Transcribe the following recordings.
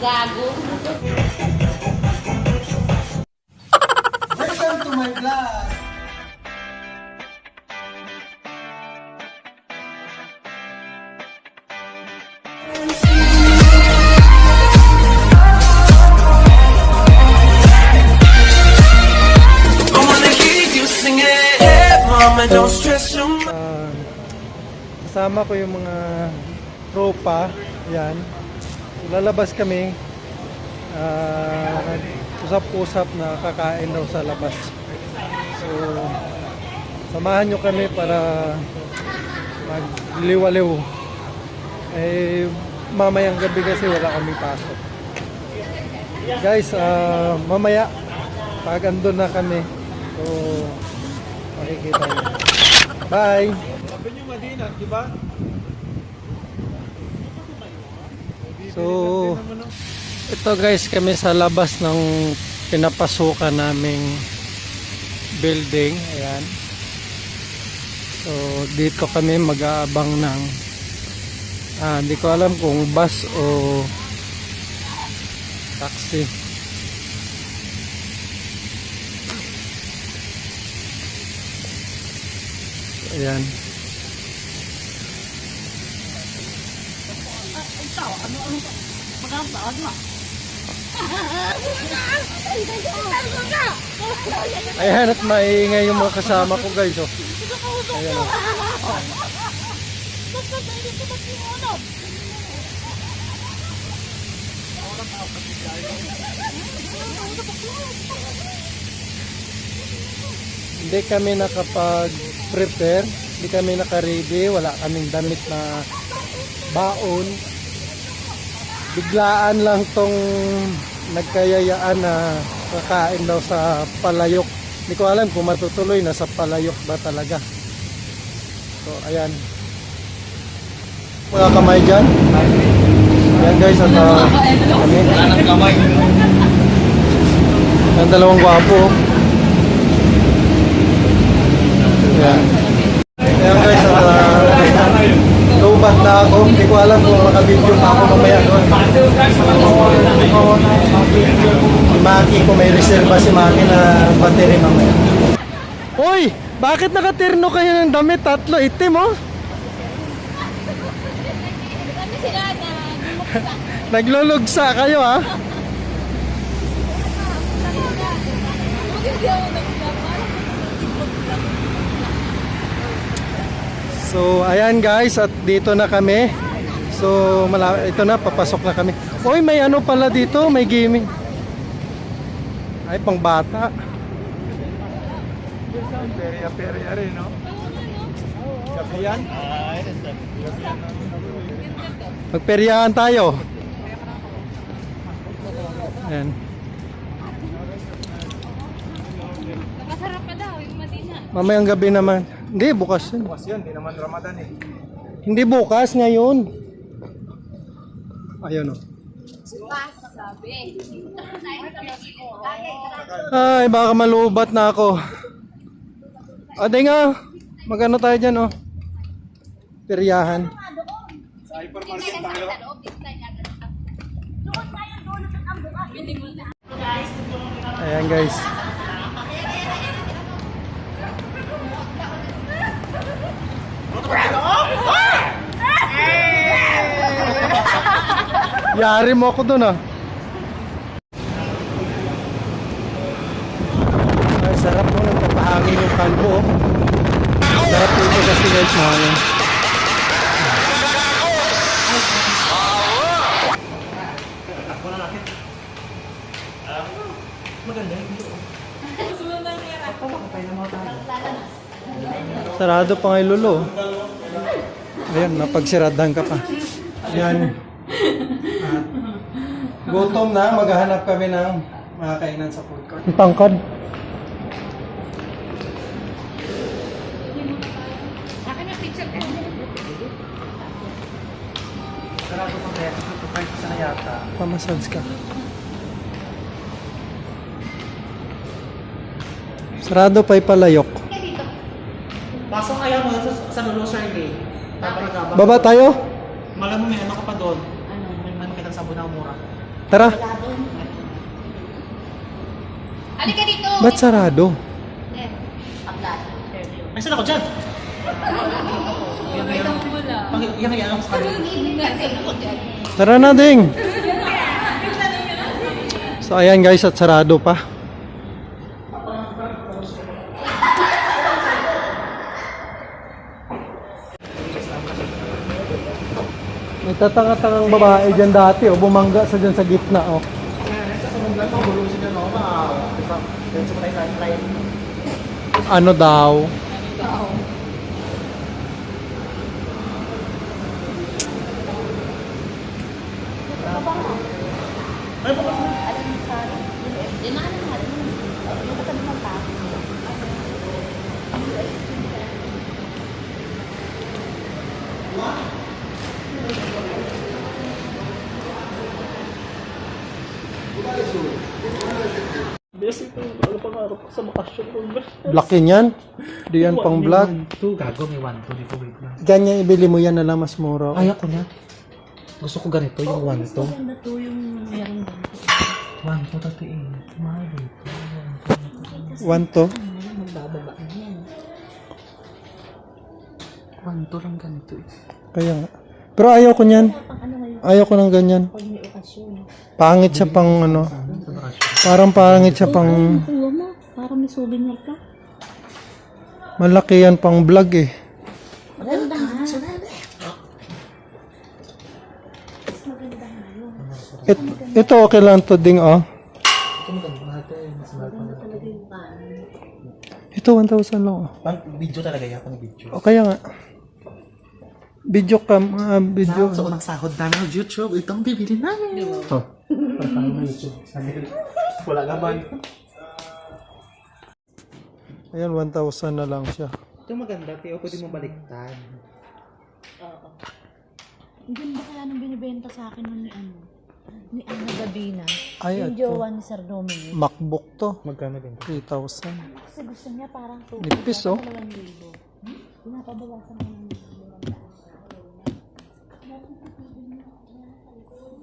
Gago. Welcome to my vlog. Kasama ko yung mga tropa. Yan. Lalabas kami. Usap-usap na kakain daw sa labas. So, samahan nyo kami para magliwaliw. Eh, mamayang gabi kasi wala kaming pasok. Guys, mamaya pag andun na kami, so makikita nyo. Bye! Sabi nyo Madina, di ba? So, ito guys, kami sa labas ng pinapasukan naming building. Ayan. So, dito kami mag-aabang ng hindi ko alam kung bus o taxi. Ayan. Ayan, at maingay yung mga kasama ko guys. Oh. Ayan, oh. Hindi kami nakapag-prepare, hindi kami naka-ready, wala kaming damit na baon. Biglaan lang tong nagkayayaan na kakain daw sa Palayok. Hindi ko alam kung matutuloy na sa Palayok ba talaga. So ayan. Mga kamay dyan. Ayan guys, at kami. Ang dalawang gwapo. Ayan. Ayan guys, lubat na ako. Hindi ko alam kung makabidyo pa ako mamaya doon. Si Maki, kung may reserva si Maki na battery mamaya. Hoy! Bakit nakaterno kayo ng damit? Tatlo, itim oh! Naglulugsa kayo ha? So ayan guys, at dito na kami. So ito na, papasok na kami. Oy, may ano pala dito, may gaming. Ay, pang bata. Perya rin, no? Kapiyan? Magperyahan tayo. Ayan. Nakasarap ka daw, yung Madina. Mamayang gabi naman. Hindi, bukas yun. Bukas yun, di naman Ramadan eh. Hindi bukas, ngayon. Ayun o. Bukas, sabi. Ay, baka malubat na ako. Ade nga, magano tayo dyan o. Peryahan. Sa hypermarket tayo. Ayan guys. Yari mo ako dun ah. Ay, sarap mo nang papahangin yung kalbo oh. Sarap dito kasi guys mahangin. Sarado pa nga yung lulo. Ayan, napagsiradan ka pa. Ayan. Gutom na, maghahanap kami ng mga kainan sa food court. Ang tangkad. Akin na picture ka. Sarado pa kaya, tutupay ko sana yata. Pamassage ka. Sarado pa'y palayok. Pasok kaya mo sa Lolo Survey. Baba tayo? Malam mo may ano ka pa doon. Ano? May makitang sabon na mura. Tara, Halika dito! ba't sarado? Eh, paglat. Ay, saan ako dyan? May tambula. Yang ako sa kanila. Nasaan ako dyan? Tara na, Ding! So, ayan guys, at sarado pa. May tatanga-tangang babae dyan dati, oh. Bumangga sa dyan sa gitna, oh. Ano daw? Di na ano nga. Yung katabi ng tao. Bes, ito. Ano pa nga sa makasyon ko, bes? Black yan? Di yan pang black. Gago, may 1, 2 dito. Wait lang. Ganyan, ibili mo yan na lang mas mura. Ayoko na. Gusto ko ganito, yung 1, 2. Maganda to yung meron ganito. 1, 2, tati eh. Mahal dito. One to? Magbababa na yan. 1, 2 lang ganito eh. Kaya nga. Pero ayaw ko niyan. Pang ano ngayon, Ayaw ko ng ganyan. pag may okasyon. Pangit siya pang ano. Sa bakasyon. Parang pangit siya pang Kuha mo, parang may souvenir ka. malaki yan pang vlog eh. Maganda nga. Maganda nga yun. Ito okay lang to ding oh. Ito maganda mahal to eh. Mas mahal pa na. Talaga yung kanin. Ito 1,000 lang oh. Pang video talaga yan, pang video. O kaya nga. Video cam, video. Sa unang sahod namin ng YouTube, ito ang bibili namin. Oh. Parang may YouTube. Wala naman. Ayan 1,000 na lang siya. Ito maganda, Teo. Pwede mo baliktad. Oo. Ang ganda kaya nung binibenta sa akin nun ni Ana Gabina. Ay, Yung ito. jowa ni Sir Dominic. MacBook to. Magkano din? 3,000. Kasi gusto niya parang 2,000. Nipis, oh. 2,000. Pinapabawasan ko ng 2,000.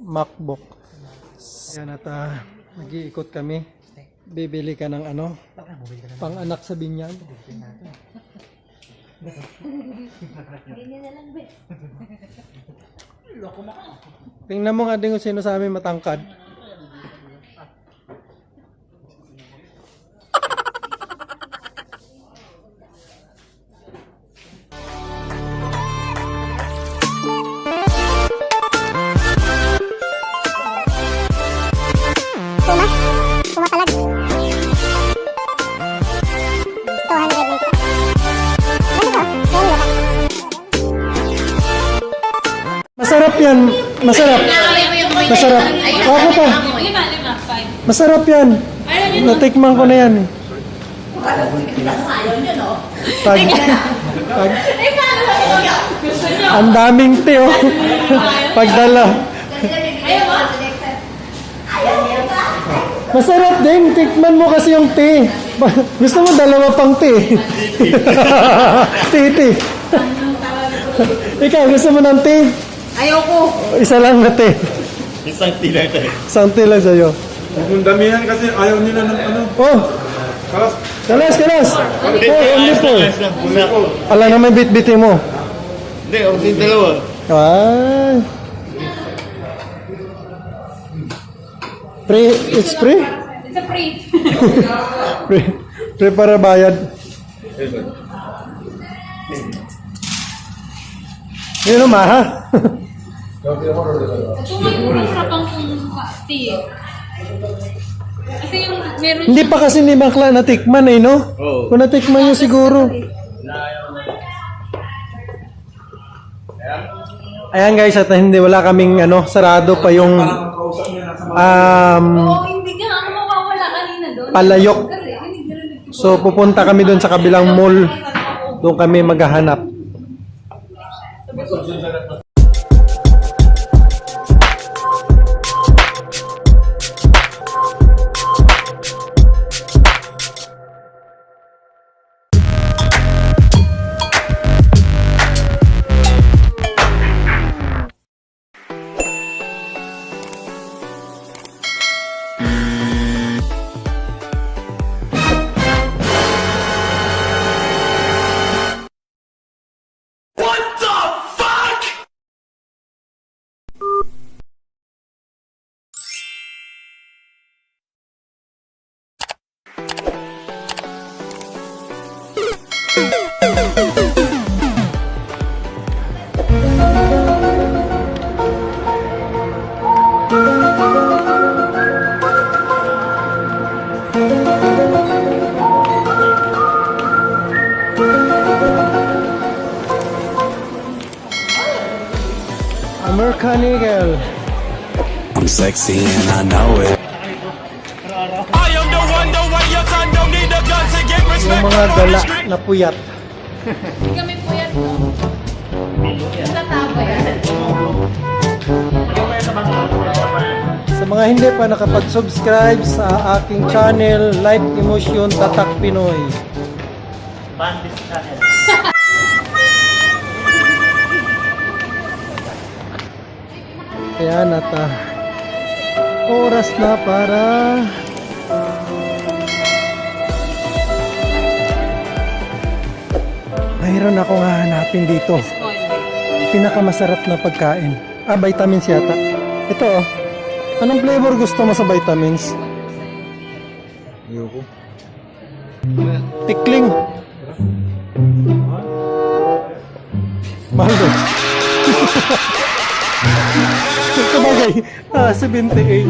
MacBook. Ayan at nag-iikot kami. Bibili ka ng ano? Pang anak sa binyag. Ganyan na lang, be. Tingnan mo nga din kung sino sa amin matangkad. Pumapalag. 200 dito. Masarap yan. Masarap. Masarap. Ako pa. 5. Masarap yan. Natikman ko na yan. Pag, ang daming te oh. Pagdala. Masarap din. Tikman mo kasi yung te. Gusto mo dalawa pang te. Te. Ikaw, gusto mo ng te? Ayoko. Isa lang na te. Isang tila ito eh. Isang te lang sa'yo. Kung damihan kasi ayaw nila ng ano. Oh! Kalas, Kalas! Oh, only four. Ala naman bit-bitin mo. Hindi, ako din dalawa. Ay. Free, it's free? It's a free. Free para bayad. Yun naman ha? Ito may sarapang tea. Kasi yung meron Hindi pa kasi ni Bakla natikman eh, no? Oo. Kung natikman nyo siguro. Ayan guys, at hindi wala kaming ano, sarado pa yung hindi ka ako mawawala kanina doon. palayok. Kasi hindi ka rin So pupunta kami doon sa kabilang mall. Doon kami maghahanap. American Eagle. I'm sexy and I know it. Yung mga gala na puyat. Kami po yan. Sa tabo yan. Sa mga hindi pa nakapag-subscribe sa aking channel, Life Emotion Tatak Pinoy. Ayan at oras na para mayroon akong hahanapin dito. Pinakamasarap na pagkain. Vitamins yata. Ito oh. Anong flavor gusto mo sa vitamins? Ayoko. Tikling. Mahal doon. Sabagay, 78.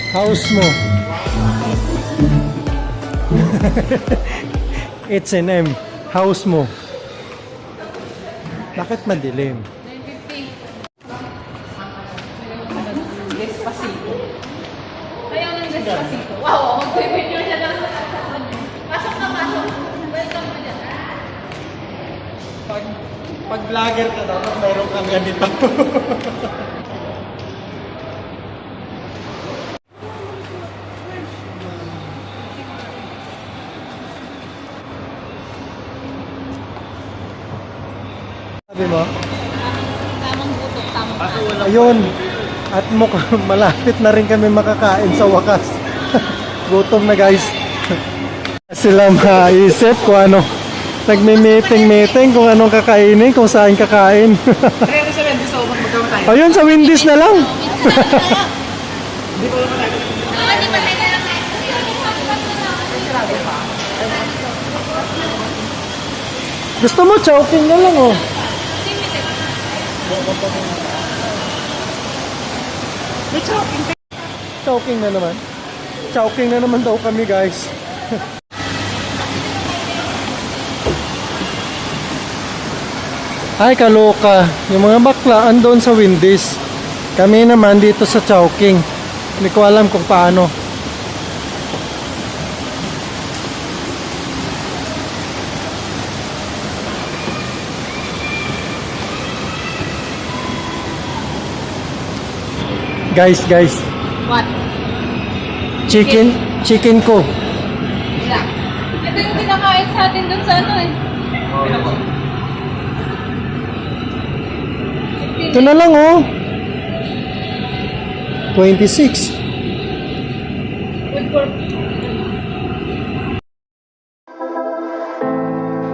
House mo. H&M. House mo. Bakit madilim? 950. Despacito. Ayaw ng Despacito. Wow, mag-picture siya lang sa pasok na pasok. Welcome mo dyan. Pag vlogger ka dapat mayroon kang ganito. Sabi mo? Tamang butok, tamang Ayun. At mukhang malapit na rin kami makakain sa wakas. Gutom na guys. Sila maisip kung ano. Nagme-meeting kung anong kakainin, kung saan kakain. Ayun, sa Wendy's na lang. Gusto mo, chowking na lang oh. Chowking na naman. Chowking na naman daw kami guys. Ay, kaloka. Yung mga bakla andon sa Wendy's. Kami naman dito sa Chowking. Hindi ko alam kung paano. Guys. What? Chicken ko. Wala. Ito yung pinakain sa atin dun sa ano eh. Ito na lang oh. 26.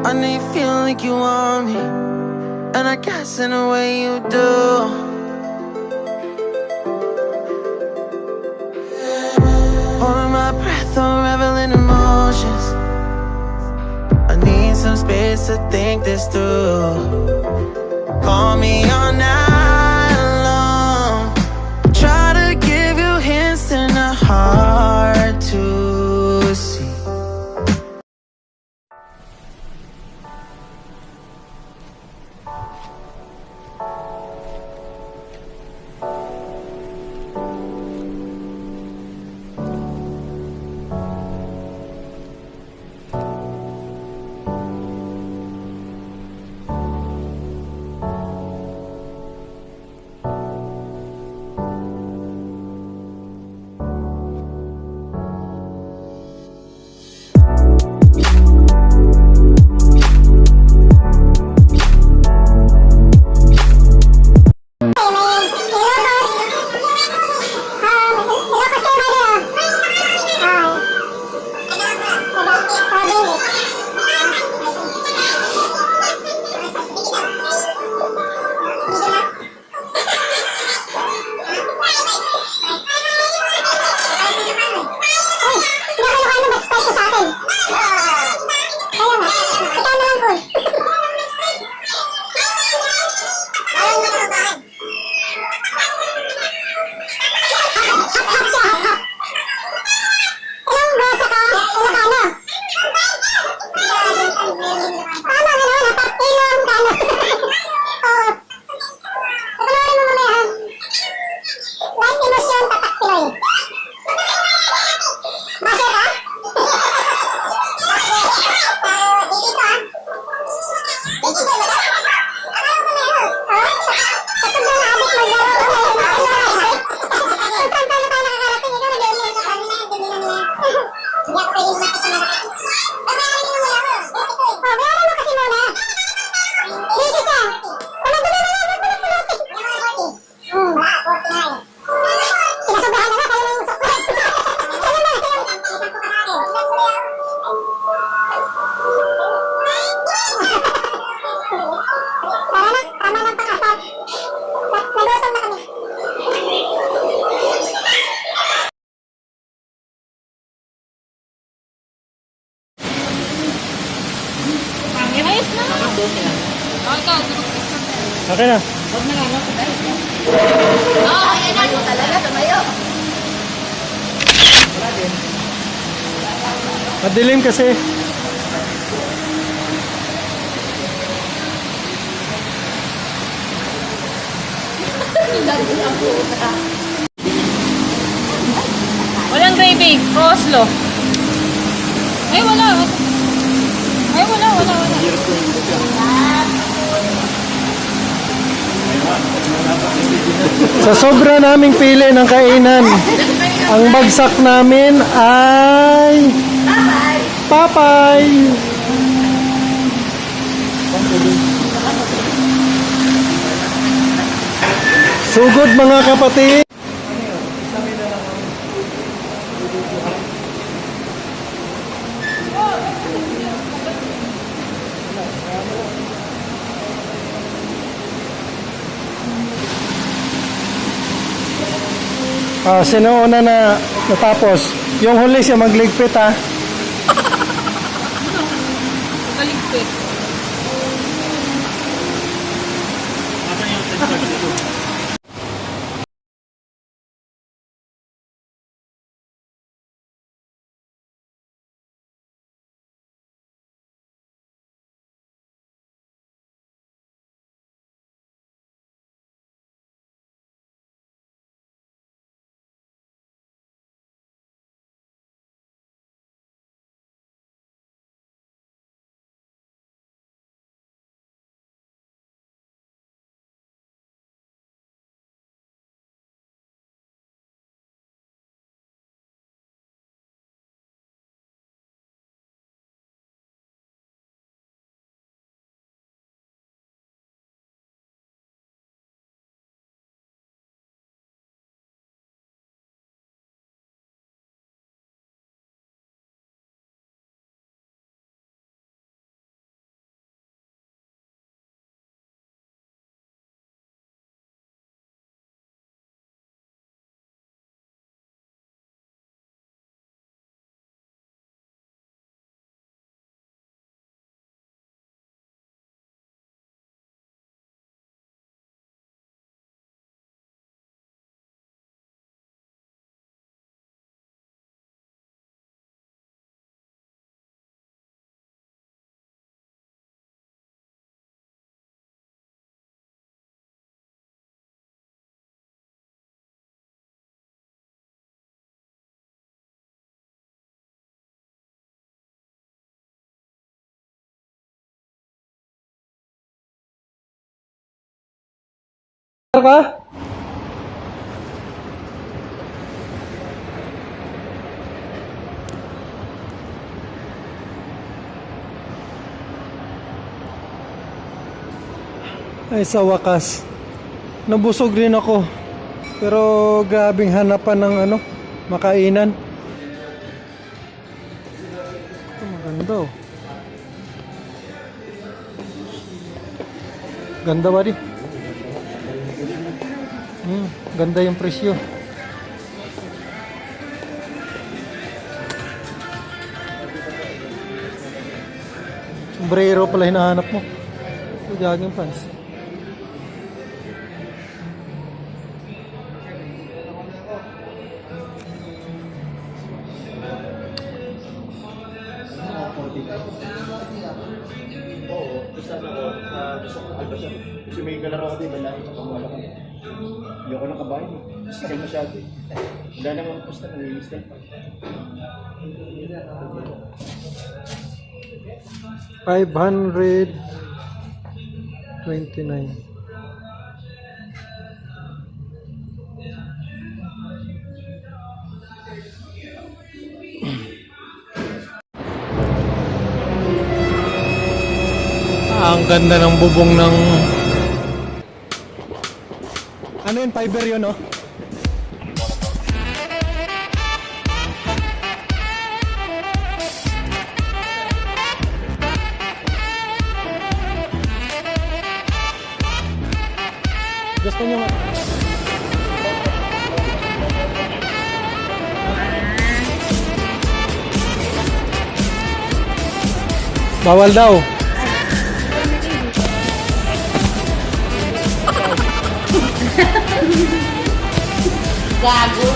I know you feel like you want me, and I guess in a way you do. Holding my breath, unraveling emotions. I need some space to think this through. Call me all night long. Try to give you hints and a hard to see. Tama lang pang-asal. Nagutom na kami. Ayos na. Oh, ikaw. Okay na. Huwag na nga, no? Oo, ayan na. Ayaw talaga, tumayo. Madilim kasi. Walang gravy. Coleslaw. Ay, wala. Ay, wala. Sa sobra naming pili ng kainan, ang bagsak namin ay Papay. Sugod mga kapatid. Sino una na natapos? Yung huli siya magligpit ha. Kaligpit. Ka? Ay sa wakas, nabusog rin ako. Pero grabing hanapan ng makainan. Ito maganda oh. Ganda ba di? Ganda yung presyo. Sombrero pala hinahanap mo. Ito jogging pants. Kasi may galaro ako din, balay sa pamala ko. Hindi ako nakabahin. Sakay masyado. Wala naman pusta, nanginis na. 529. Ang ganda ng bubong ng... Ano yun? Fiber yun, no? Gusto nyo nga. Bawal daw. Gago.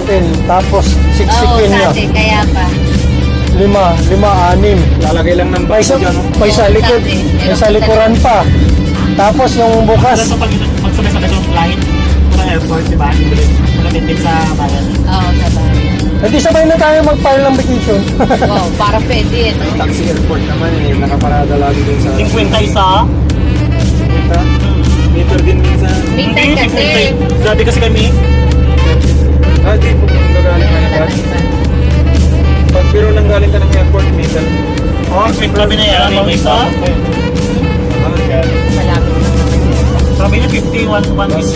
10, tapos siksikin niya. kaya pa. 5, 6. Lalagay lang ng May bike dyan, no? sa likod. May sa likuran pa. Tapos yung bukas. Pag magsabay-sabay sa flight, sa airport, di ba? Magandit sa bayan. Oo, sabay. Hindi sabay na tayo mag-file ng vacation. Wow, para pwede, no? Taxi airport naman eh, nakaparada lagi din sa... 50 isa. Meter din minsan. Minsan kasi. Grabe kasi kami. Di po kung gagaling ka ng bus. Pag biro nang galing ka ng airport, meter. Oh, kami na yan. Ang isa. Malapit na. Sabi niya 51 is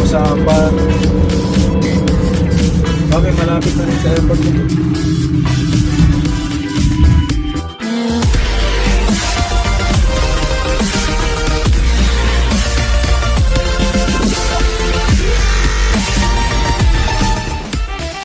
Usapan. Okay, malapit na rin sa airport.